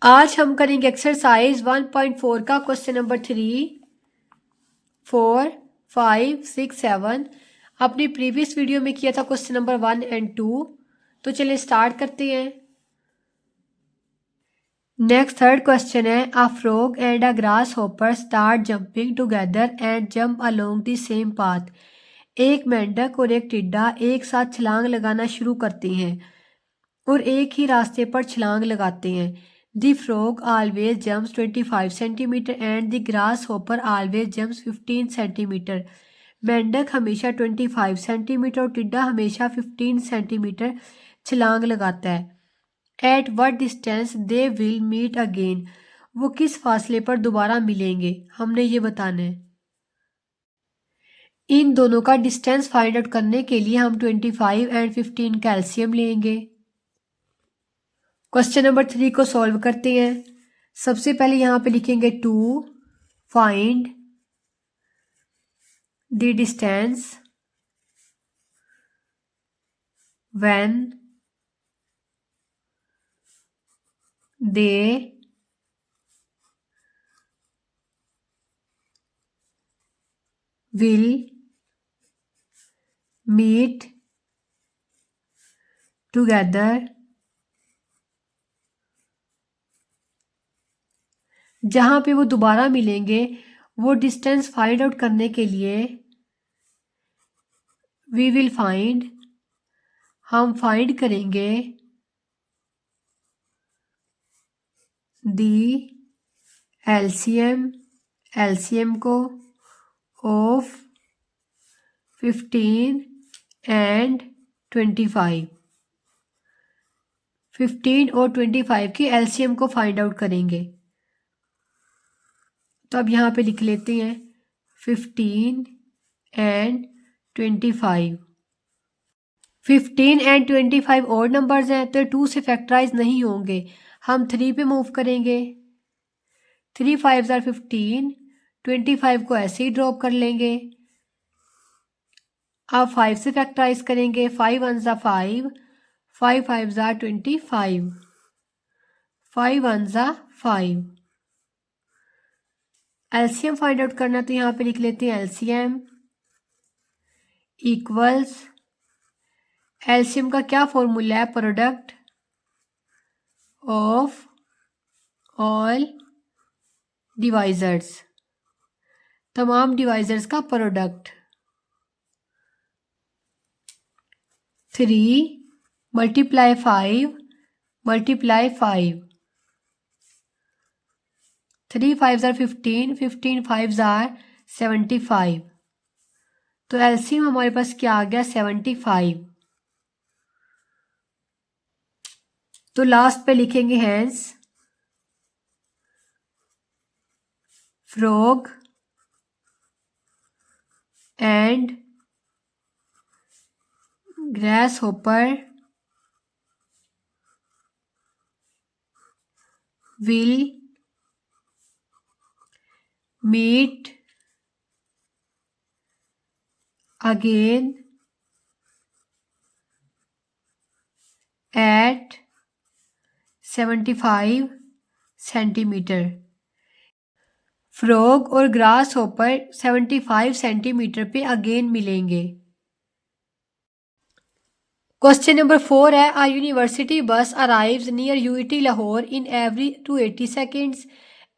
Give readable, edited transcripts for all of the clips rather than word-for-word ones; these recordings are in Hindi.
आज हम करेंगे एक्सरसाइज 1.4 का क्वेश्चन नंबर 3, 4, 5, 6, 7। अपनी प्रीवियस वीडियो में किया था क्वेश्चन नंबर 1 एंड 2। तो चलिए स्टार्ट करते हैं। नेक्स्ट थर्ड क्वेश्चन है, a frog and a grass hopper start jumping together and jump along the same path. एक मेंढक और एक टिड्डा एक साथ छलांग लगाना शुरू करते हैं और एक ही रास्ते पर छलांग लगाते हैं। The frog always jumps 25 centimetre and the grasshopper always jumps 15 centimetre. मेंढक हमेशा 25 सेंटीमीटर और टिड्डा हमेशा 15 सेंटीमीटर छलांग लगाता है। At what distance they will meet again. वो किस फासले पर दोबारा मिलेंगे, हमने ये बताना है। इन दोनों का डिस्टेंस फाइंड आउट करने के लिए हम 25 एंड 15 का एलसीएम लेंगे। क्वेश्चन नंबर 3 को सॉल्व करते हैं। सबसे पहले यहाँ पे लिखेंगे 2, find the distance when they will meet together. जहाँ पे वो दोबारा मिलेंगे वो डिस्टेंस फाइंड आउट करने के लिए वी विल फाइंड, हम फाइंड करेंगे दी एलसीएम को ऑफ 15 एंड 25। 15 और 25 की एलसीएम को फाइंड आउट करेंगे। तो अब यहाँ पे लिख लेते हैं 15 एंड 25। 15 एंड 25 और नंबर्स हैं तो 2 से फैक्टराइज नहीं होंगे। हम 3 पे मूव करेंगे। 3 5s आर 15, 25 को ऐसे ही ड्रॉप कर लेंगे। अब 5 से फैक्टराइज करेंगे। 5 1s are 5, 5 5s are 25, 5 1s are 5। LCM find out करना तो यहाँ पे लिख लेते हैं एलसीएम इक्वल्स, एलसीएम का क्या फॉर्मूला है, प्रोडक्ट ऑफ ऑल डिवाइजर्स, तमाम डिवाइजर्स का product. 3 multiply 5 multiply 5। 3 5s are 15, 15 5s are 75। तो एलसीएम हमारे पास क्या आ गया, 75। तो लास्ट पे लिखेंगे hence frog and grasshopper will meet again at 75 centimetre. Frog और ग्रास हॉपर 75 सेंटीमीटर पे अगेन मिलेंगे। क्वेश्चन नंबर 4 है, a university bus arrives near UET Lahore in every 280 seconds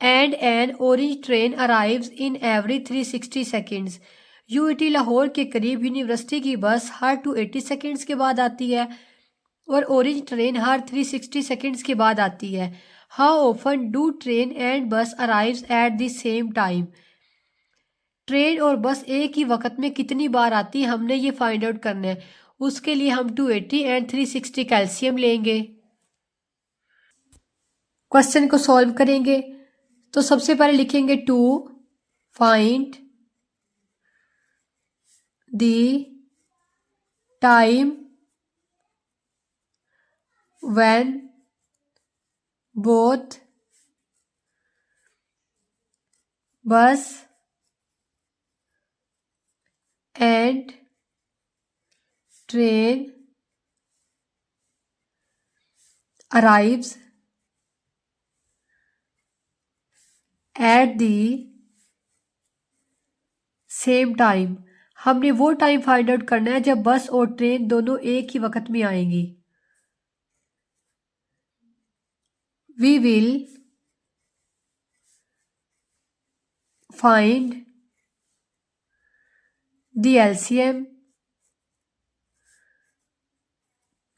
and an orange train arrives in every 360 seconds. UET Lahore के करीब यूनिवर्सिटी की बस हर 280 सेकेंड्स के बाद आती है और ऑरेंज ट्रेन हर 360 सेकेंड्स के बाद आती है। How often do train and bus arrives at the same time. Train और बस एक ही वक्त में कितनी बार आती है, हमने ये फाइंड आउट करना है। उसके लिए हम 280 एंड 360 कैल्शियम लेंगे। क्वेश्चन को सॉल्व करेंगे तो सबसे पहले लिखेंगे 2, find the time when both bus and train arrives at the same time. हमने वो टाइम फाइंड आउट करना है जब बस और ट्रेन दोनों एक ही वक्त में आएंगी। We will find the LCM.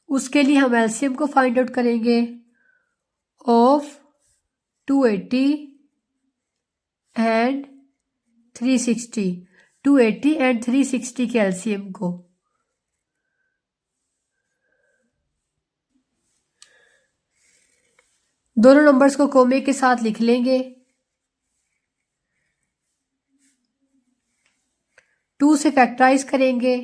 उसके लिए हम एलसीएम को फाइंड आउट करेंगे ऑफ 280 एंड 360। 280 एंड 360 के एलसीएम को। दोनों नंबर्स को कोमे के साथ लिख लेंगे। 2 से फैक्टराइज करेंगे।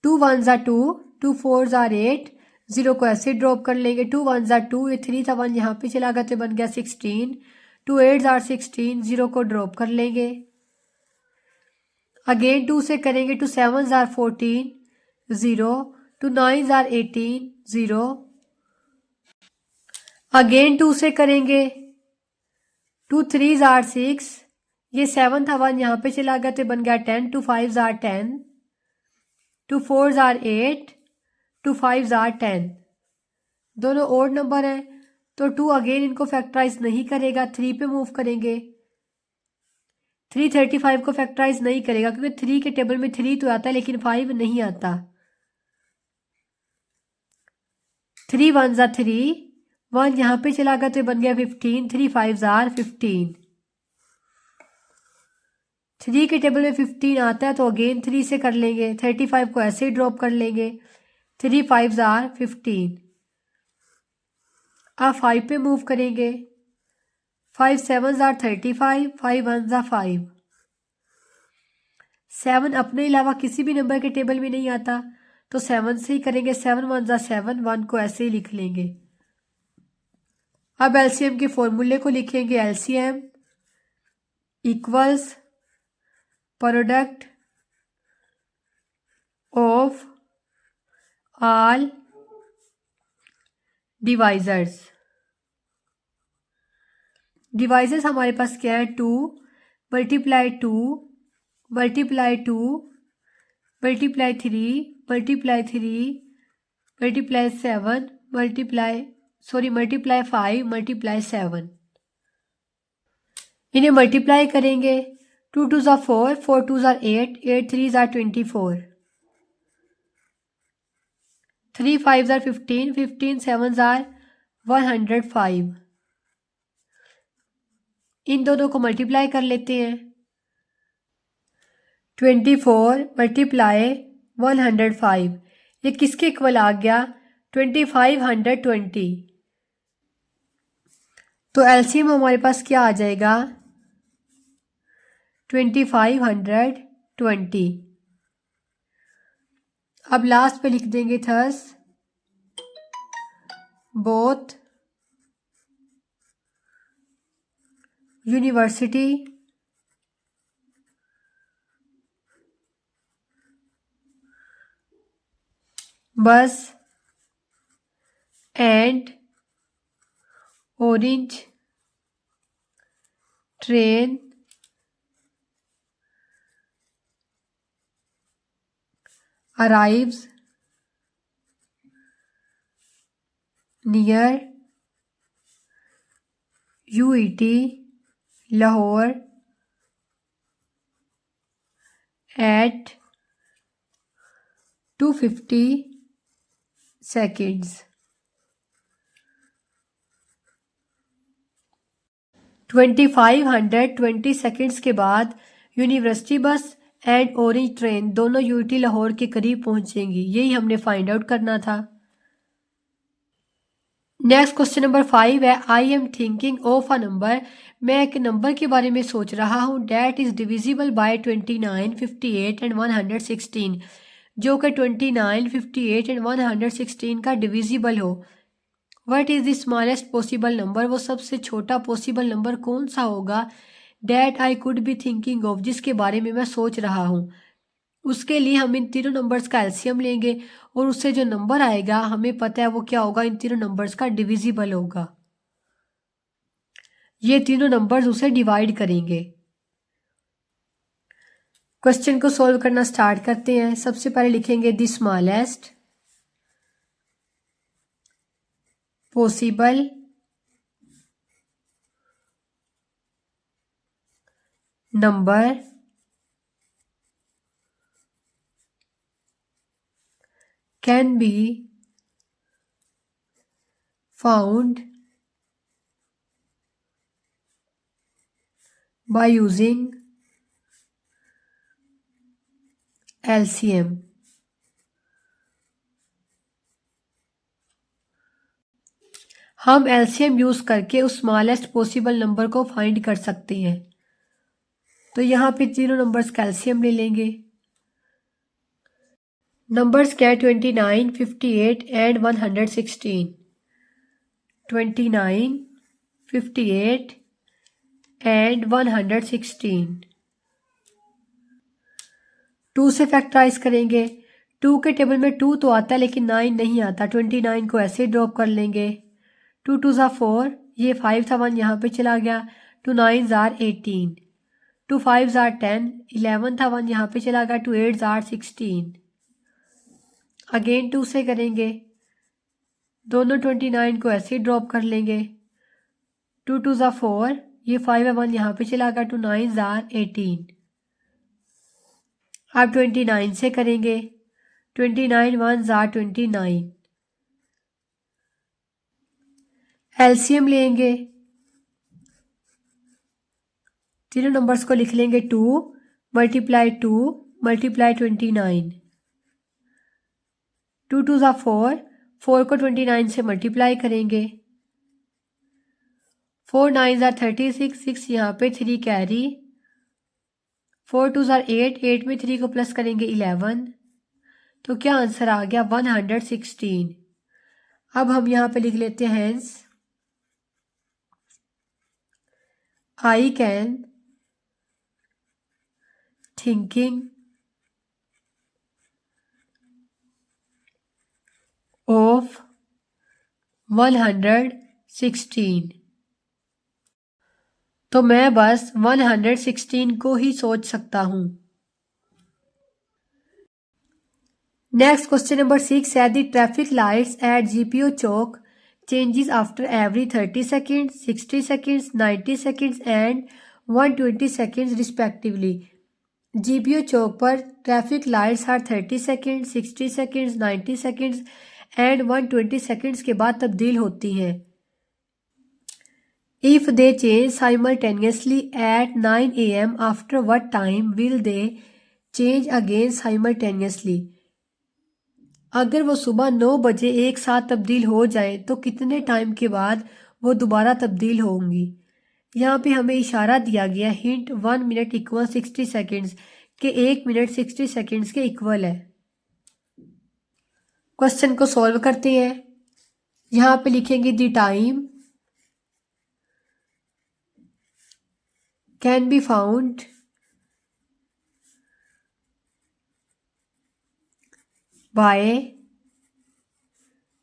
2 1s are 2, 2 4s are 8, 0 को ऐसे ड्रॉप कर लेंगे। 2 1s are 2, ये 3 था 1 यहाँ पे चला गया तो बन गया 16। 2 8s are 16, 0 को ड्रॉप कर लेंगे। अगेन 2 से करेंगे। 2 7s are 14, 0, 2 9s are 18, 0। Again 2 से करेंगे। 2 3s are 6, ये 7 था 1 यहाँ पे चला गया तो बन गया 10। 2 5s are 10, 2 4s are 8, 2 5s are 10। दोनों ओड नंबर हैं तो 2 अगेन इनको फैक्टराइज नहीं करेगा, 3 पे मूव करेंगे। 3 35 को फैक्टराइज नहीं करेगा क्योंकि 3 के टेबल में 3 तो आता है लेकिन 5 नहीं आता। 3 1s are 3, 1 यहाँ पे चला गया तो बन गया 15। 3 5s are 15। 3 के टेबल में 15 आता है तो अगेन 3 से कर लेंगे। 35 को ऐसे ही ड्रॉप कर लेंगे। 3 5s are 15। अब 5 पे मूव करेंगे। 5 7s are 35, 5 1s are 5। 7 अपने अलावा किसी भी नंबर के टेबल में नहीं आता तो 7 से ही करेंगे। 7 1s are 7, 1 को ऐसे ही लिख लेंगे। अब एलसीएम के फॉर्मूले को लिखेंगे। LCM equals product of all divisors. Divisors हमारे पास क्या है? 2 multiply 2 multiply 2 multiply 3 multiply 3 multiply 7 multiply 5 multiply 7। इन्हें मल्टीप्लाई करेंगे। 2 2s are 4, 4 2s are 8, 8 3s are 24, 3 5s are 15, 15 7s are 105। इन दोनों को मल्टीप्लाई कर लेते हैं। 24 मल्टीप्लाई 105, ये किसके इक्वल आ गया? 2520। तो एलसीएम हमारे पास क्या आ जाएगा? 2520। अब लास्ट पे लिख देंगे थस बोथ यूनिवर्सिटी बस and orange train arrives near UET Lahore at 250 seconds। 2520 seconds के बाद यूनिवर्सिटी बस एंड ऑरेंज ट्रेन दोनों यूटी लाहौर के करीब पहुंचेंगी। यही हमने फाइंड आउट करना था। नेक्स्ट क्वेश्चन नंबर 5 है। I am thinking of a number. मैं एक नंबर के बारे में सोच रहा हूँ। That is divisible by 29, 58 and 116, जो कि 29, 58 एंड 116 का डिविजिबल हो। What is the smallest possible number. वो सबसे छोटा पॉसिबल नंबर कौन सा होगा? That I could be thinking of, जिसके बारे में मैं सोच रहा हूँ। उसके लिए हम इन तीनों नंबर्स का एलसीएम लेंगे और उससे जो नंबर आएगा हमें पता है वो क्या होगा, इन तीनों नंबर्स का डिविजिबल होगा। ये तीनों नंबर्स उसे डिवाइड करेंगे। क्वेश्चन को सॉल्व करना स्टार्ट करते हैं। सबसे पहले लिखेंगे the smallest possible number can be found by using LCM। हम LCM यूज करके उस स्मॉलेस्ट पॉसिबल नंबर को फाइंड कर सकते हैं। तो यहाँ पे तीनों नंबर्स का LCM ले लेंगे। नंबर्स क्या है 29, 58 एंड 116। 29, 58 एंड 116। 2 से फैक्टराइज करेंगे। 2 के टेबल में 2 तो आता है लेकिन 9 नहीं आता। 29 को ऐसे ड्रॉप कर लेंगे। 2 2 ज़ा 4, ये 5 था 1 यहाँ पे चला गया। 2 9 ज़ार 18, 2 5 ज़ार 10, 11 था 1 यहाँ पे चला गया। 2 8 ज़ार 16। अगेन 2 से करेंगे। दोनों 29 को ऐसे ड्रॉप कर लेंगे। 2 2 ज़ा 4, ये 5 है 1 यहाँ पे चला गया। 2 9 ज़ार 18। अब 29 से करेंगे। 29 1 ज़ार 29। एलसीएम लेंगे। तीनों नंबर्स को लिख लेंगे। 2 मल्टीप्लाई 2 मल्टीप्लाई 29। 2 2 ज़ा 4, 4 को 29 से मल्टीप्लाई करेंगे। 4 9 ज़ार 36, 6 यहाँ पे 3 कैरी। 4 2 ज़ार 8, 8 में 3 को प्लस करेंगे 11। तो क्या आंसर आ गया 116। अब हम यहाँ पे लिख लेते हैं hence I can thinking of 116। तो मैं बस 116 को ही सोच सकता हूँ। नेक्स्ट क्वेश्चन नंबर 6 है the traffic lights at GPO Chowk changes after every 30 seconds, 60 seconds, 90 seconds and 120 seconds respectively। GPO चौक पर traffic lights her 30 second, 60 seconds, 90 seconds and 120 seconds के बाद तब्दील होती हैं। If they change simultaneously at 9 AM, after what time will they change again simultaneously? अगर वो सुबह 9 बजे एक साथ तब्दील हो जाए तो कितने टाइम के बाद वो दोबारा तब्दील होंगी। यहाँ पे हमें इशारा दिया गया हिंट 1 मिनट इक्वल 60 सेकेंड्स के 1 मिनट 60 सेकेंड्स के इक्वल है। क्वेश्चन को सॉल्व करते हैं। यहाँ पे लिखेंगे the time can be found by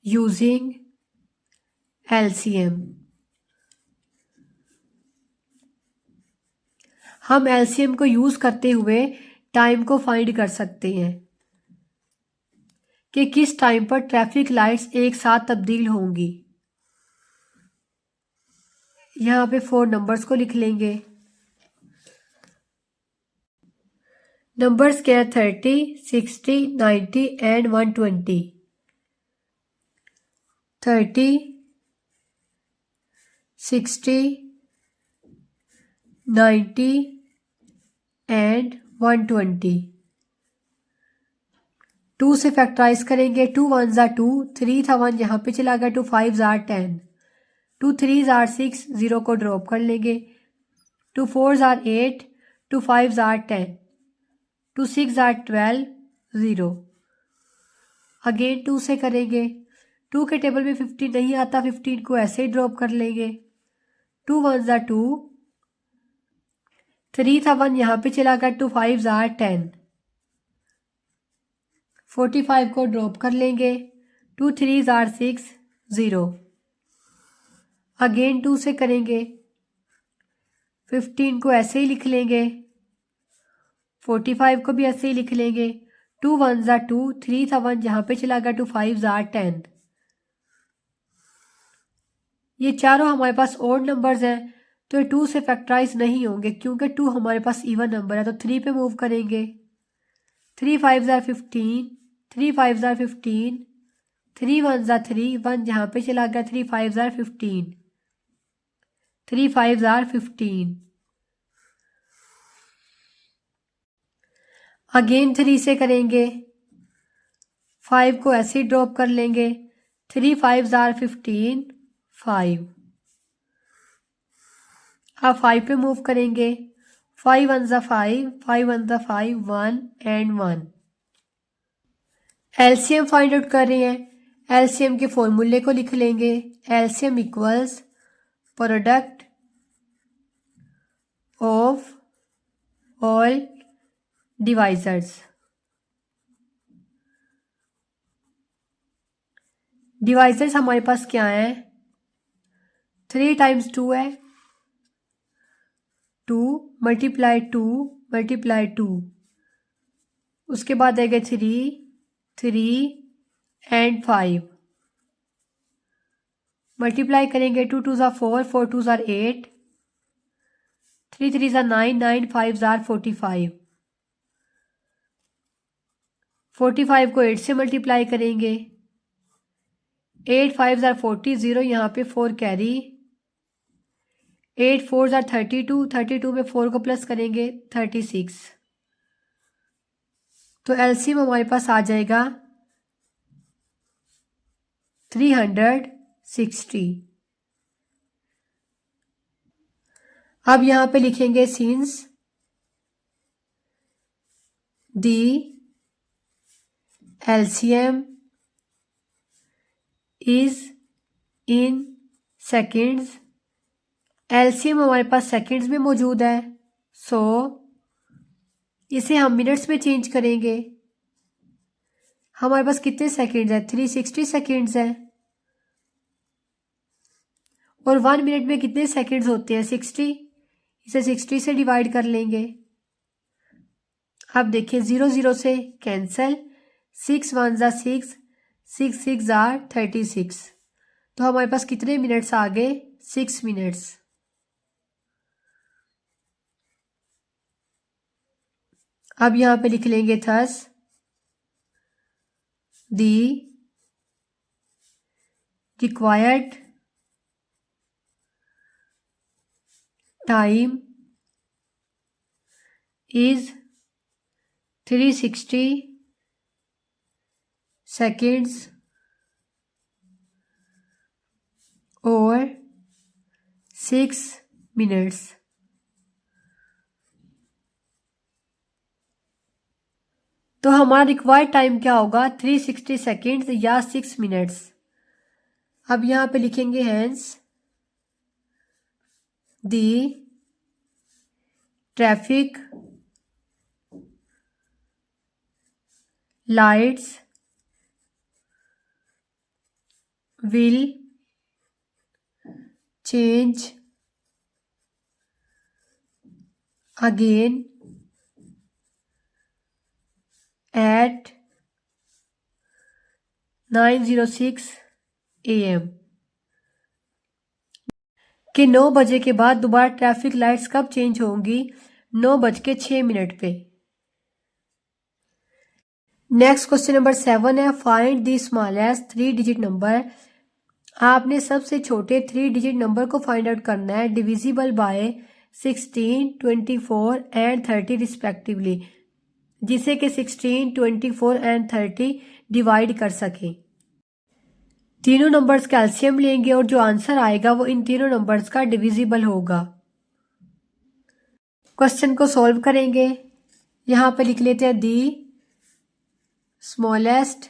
using LCM। हम LCM को यूज करते हुए टाइम को फाइंड कर सकते हैं कि किस टाइम पर ट्रैफिक लाइट्स एक साथ तब्दील होंगी। यहाँ पे 4 नंबर्स को लिख लेंगे। नंबर्स क्या है 30, 60, 90 एंड 120। 30, 60, 90 एंड 120। 2 से फैक्टराइज करेंगे। 2 1 ज़ार 2, 3 था 1 यहाँ पे चला गया। 2 5 ज़ार 10, 2 3 ज़ार 6, 0 को ड्रॉप कर लेंगे। 2 4 ज़ार 8, 2 5 ज़ार 10, 2 6 ज़ार 12, 0। अगेन 2 से करेंगे। 2 के टेबल में 15 नहीं आता, 15 को ऐसे ही ड्रॉप कर लेंगे। 2 1 ज़ार 2, 3 था 1 यहाँ पे चला गया। 2 5 ज़ार 10, 45 को ड्रॉप कर लेंगे। 2 3 ज़ार 6, 0। अगेन 2 से करेंगे। 15 को ऐसे ही लिख लेंगे, 45 को भी ऐसे ही लिख लेंगे। 2 1 ज़ा 2, 3 था 1 यहाँ पे चला गया, 2 5 ज़ा 10। ये चारों हमारे पास ओड नंबर्स हैं, तो ये 2 से फैक्टराइज नहीं होंगे क्योंकि 2 हमारे पास इवन नंबर है। तो 3 पे मूव करेंगे। 3 5 ज़ा 15, 3 5 ज़ा 15, 3 1 ज़ा 3, 1 यहाँ पे चला गया, 3 5 ज़ा 15, 3 5 ज़ा 15। अगेन 3 से करेंगे, 5 को ऐसे ही ड्रॉप कर लेंगे। 3 5 ज़ा 15, 5। अब 5 पे मूव करेंगे। 5 1 ज़ा 5, 5 1 ज़ा 5, 1 एंड 1। एलसीएम फाइंड आउट कर रहे हैं। एलसीएम के फॉर्मूले को लिख लेंगे। LCM equals product of all divisors. Divisors हमारे पास क्या है? 3 टाइम्स 2 है, 2 मल्टीप्लाई 2 मल्टीप्लाई 2, उसके बाद आएगा 3 3 एंड 5। मल्टीप्लाई करेंगे, 2 2 ज़ा 4, 4 2 ज़ा 8, 3 3 ज़ा 9, 9 5 ज़ा 45। 45 को 8 से मल्टीप्लाई करेंगे। 8 5 ज़ा 40, 0 यहाँ पे 4 कैरी। 8 4 ज़ा 32, 32 में 4 को प्लस करेंगे 36। तो एलसीएम हमारे पास आ जाएगा 360। अब यहाँ पे लिखेंगे since the LCM is in seconds. LCM हमारे पास सेकेंड्स में मौजूद है, सो इसे हम मिनट्स में चेंज करेंगे। हमारे पास कितने सेकेंड्स हैं? 360 सेकेंड्स हैं। और 1 मिनट में कितने सेकेंड्स होते हैं? 60। इसे 60 से डिवाइड कर लेंगे। अब देखिए 0 0 से कैंसल, 6 1 ज़ा 6, 6 6 ज़ा 36। तो हमारे पास कितने मिनट्स आ गए? 6 मिनट्स। अब यहाँ पे लिख लेंगे thus the required time is 360 seconds और 6 minutes। तो हमारा रिक्वायर्ड टाइम क्या होगा? 360 सेकेंड्स या 6 मिनट्स। अब यहाँ पे लिखेंगे hence the traffic lights will change again at 9:06 AM। कि 9 बजे के बाद दोबारा ट्रैफिक लाइट्स कब चेंज होंगी? 9:06 पे। नेक्स्ट क्वेश्चन नंबर 7 है, find the smallest 3 digit number. आपने सबसे छोटे 3 डिजिट नंबर को फाइंड आउट करना है, डिविजिबल बाय 16, 24 एंड 30 रिस्पेक्टिवली, जिसे कि 16, 24 एंड 30 डिवाइड कर सकें। तीनों नंबर्स का एलसीएम लेंगे और जो आंसर आएगा वो इन तीनों नंबर्स का डिविजिबल होगा। क्वेश्चन को सॉल्व करेंगे। यहाँ पे लिख लेते हैं the smallest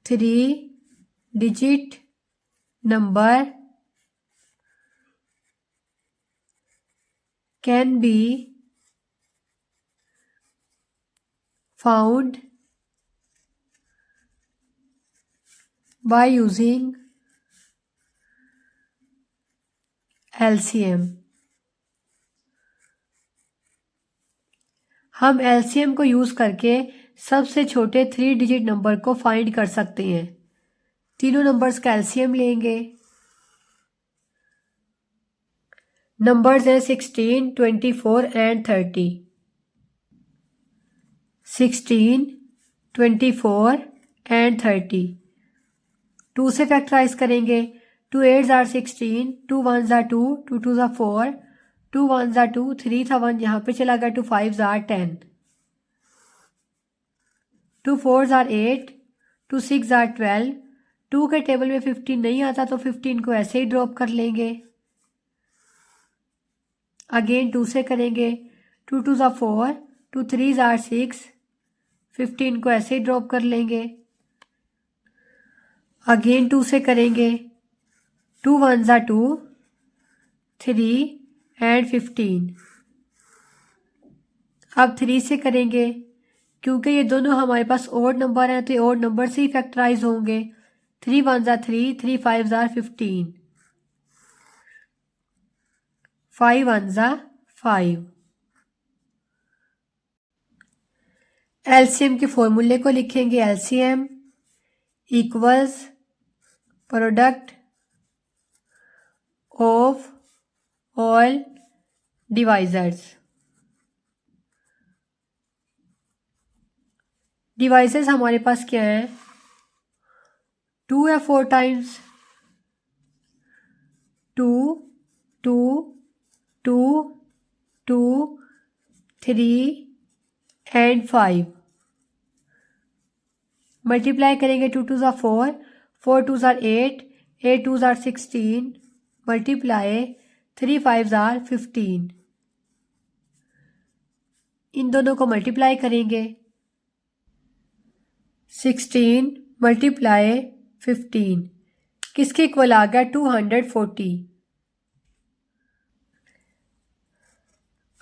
3 digit number can be found by using LCM। हम LCM को यूज़ करके सबसे छोटे 3 डिजिट नंबर को फाइंड कर सकते हैं। तीनों नंबर्स का LCM लेंगे। नंबर्स हैं 16, 24 एंड 30। 16, 24 एंड 30। 2 से फैक्टराइज करेंगे। 2 8s are 16, 2 1s are 2, 2 2s are 4, 2 1s are 2, 3 था 1 यहाँ पे चला गया, 2 5s are 10, 2 4s are 8, 2 6 are 12। 2 के टेबल में 15 नहीं आता तो 15 को ऐसे ही ड्रॉप कर लेंगे। अगेन 2 से करेंगे। 2 2s are 4, 2 3s are 6, 15 को ऐसे ही ड्रॉप कर लेंगे। अगेन 2 से करेंगे। 2 1s are 2, 3 एंड 15। अब 3 से करेंगे। क्योंकि ये दोनों हमारे पास ओड नंबर हैं तो ये ओड नंबर से ही फैक्टराइज होंगे। 3 1s are 3, 3 5s are 15, 5 1s are 5। LCM के फॉर्मूले को लिखेंगे। LCM equals product of all divisors. Devices हमारे पास क्या है? 2 या 4 टाइम्स 2 2 2 2 3 एंड 5। मल्टीप्लाई करेंगे। 2 2s are 4, 4 2s are 8, 8 2s are 16, multiply 3 5s are 15। इन दोनों को मल्टीप्लाई करेंगे। 16 मल्टीप्लाई 15 किसके इक्वल आ गया? 240।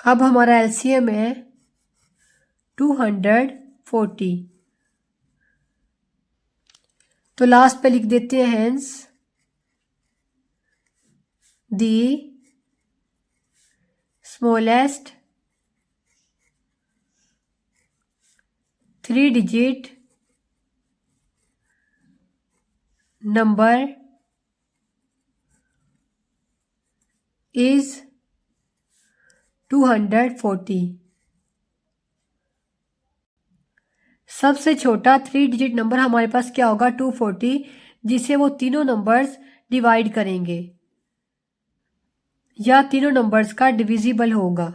अब हमारा LCM है 240। तो लास्ट पे लिख देते हैं hence the smallest 3 digit number is 240। सबसे छोटा 3 डिजिट नंबर हमारे पास क्या होगा? 240, जिसे वो तीनों नंबर्स डिवाइड करेंगे या तीनों नंबर्स का डिविजिबल होगा।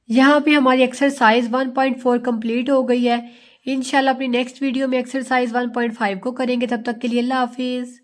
यहाँ पे हमारी एक्सरसाइज 1.4 कंप्लीट हो गई है। इंशाल्लाह अपनी नेक्स्ट वीडियो में एक्सरसाइज 1.5 को करेंगे। तब तक के लिए अल्लाह हाफिज़।